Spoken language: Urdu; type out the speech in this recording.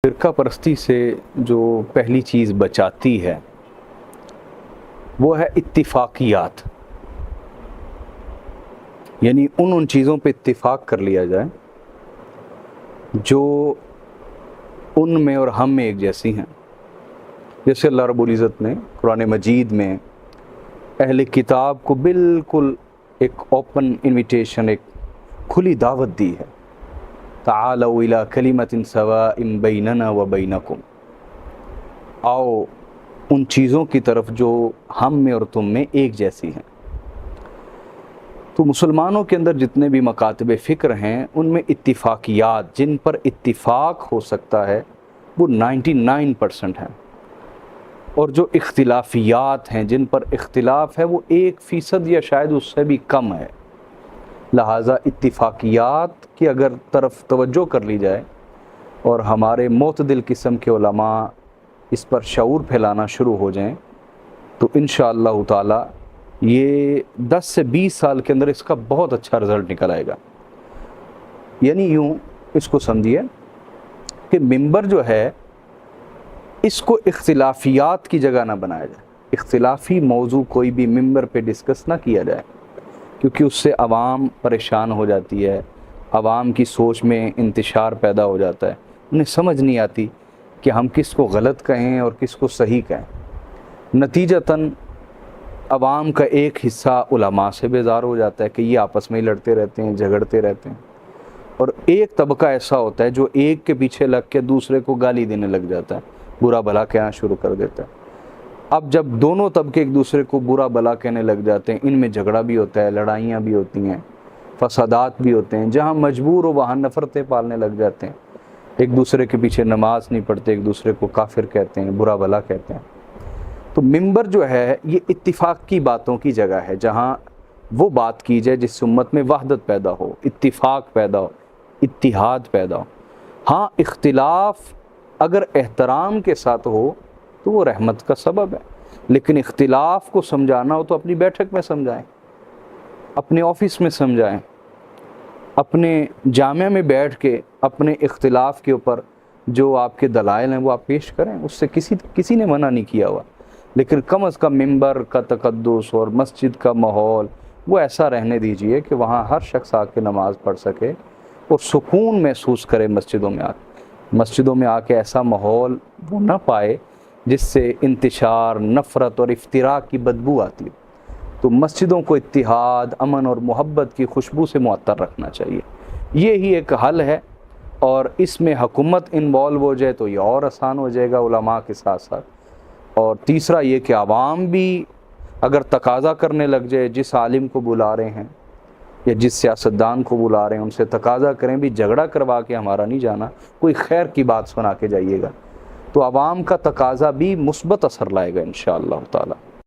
فرقہ پرستی سے جو پہلی چیز بچاتی ہے وہ ہے اتفاقیات، یعنی ان چیزوں پہ اتفاق کر لیا جائے جو ان میں اور ہم میں ایک جیسی ہیں۔ جیسے اللہ رب العزت نے قرآن مجید میں اہل کتاب کو بالکل ایک اوپن انویٹیشن، ایک کھلی دعوت دی ہے، تعالوا الی کلمۃ سواء بیننا و بینکم، آؤ ان چیزوں کی طرف جو ہم میں اور تم میں ایک جیسی ہیں۔ تو مسلمانوں کے اندر جتنے بھی مکاتب فکر ہیں ان میں اتفاقیات جن پر اتفاق ہو سکتا ہے وہ 99% ہیں، اور جو اختلافیات ہیں جن پر اختلاف ہے وہ 1% یا شاید اس سے بھی کم ہے۔ لہٰذا اتفاقیات کی اگر طرف توجہ کر لی جائے اور ہمارے معتدل قسم کے علماء اس پر شعور پھیلانا شروع ہو جائیں تو انشاءاللہ تعالی یہ 10 سے 20 سال کے اندر اس کا بہت اچھا رزلٹ نکل آئے گا۔ یعنی یوں اس کو سمجھیے کہ ممبر جو ہے اس کو اختلافیات کی جگہ نہ بنایا جائے، اختلافی موضوع کوئی بھی ممبر پہ ڈسکس نہ کیا جائے، کیونکہ اس سے عوام پریشان ہو جاتی ہے، عوام کی سوچ میں انتشار پیدا ہو جاتا ہے، انہیں سمجھ نہیں آتی کہ ہم کس کو غلط کہیں اور کس کو صحیح کہیں۔ نتیجتاً عوام کا ایک حصہ علماء سے بیزار ہو جاتا ہے کہ یہ آپس میں لڑتے رہتے ہیں، جھگڑتے رہتے ہیں، اور ایک طبقہ ایسا ہوتا ہے جو ایک کے پیچھے لگ کے دوسرے کو گالی دینے لگ جاتا ہے، برا بھلا کہنا شروع کر دیتا ہے۔ اب جب دونوں طبقے ایک دوسرے کو برا بھلا کہنے لگ جاتے ہیں، ان میں جھگڑا بھی ہوتا ہے، لڑائیاں بھی ہوتی ہیں، فسادات بھی ہوتے ہیں، جہاں مجبور ہو وہاں نفرتیں پالنے لگ جاتے ہیں، ایک دوسرے کے پیچھے نماز نہیں پڑھتے، ایک دوسرے کو کافر کہتے ہیں، برا بھلا کہتے ہیں۔ تو ممبر جو ہے یہ اتفاق کی باتوں کی جگہ ہے، جہاں وہ بات کی جائے جس سے امت میں وحدت پیدا ہو، اتفاق پیدا ہو، اتحاد پیدا ہو۔ ہاں اختلاف اگر احترام کے ساتھ ہو تو وہ رحمت کا سبب ہے، لیکن اختلاف کو سمجھانا ہو تو اپنی بیٹھک میں سمجھائیں، اپنے آفس میں سمجھائیں، اپنے جامعہ میں بیٹھ کے اپنے اختلاف کے اوپر جو آپ کے دلائل ہیں وہ آپ پیش کریں، اس سے کسی نے منع نہیں کیا ہوا، لیکن کم از کم ممبر کا تقدس اور مسجد کا ماحول وہ ایسا رہنے دیجئے کہ وہاں ہر شخص آ کے نماز پڑھ سکے اور سکون محسوس کرے۔ مسجدوں میں آ کے ایسا ماحول وہ نہ پائے جس سے انتشار، نفرت اور افتراق کی بدبو آتی ہے۔ تو مسجدوں کو اتحاد، امن اور محبت کی خوشبو سے معطر رکھنا چاہیے، یہی ایک حل ہے، اور اس میں حکومت انوالو ہو جائے تو یہ اور آسان ہو جائے گا علماء کے ساتھ ساتھ۔ اور تیسرا یہ کہ عوام بھی اگر تقاضا کرنے لگ جائے، جس عالم کو بلا رہے ہیں یا جس سیاستدان کو بلا رہے ہیں ان سے تقاضا کریں بھی جھگڑا کروا کے ہمارا نہیں جانا، کوئی خیر کی بات سنا کے جائیے گا، تو عوام کا تقاضا بھی مثبت اثر لائے گا انشاءاللہ تعالی۔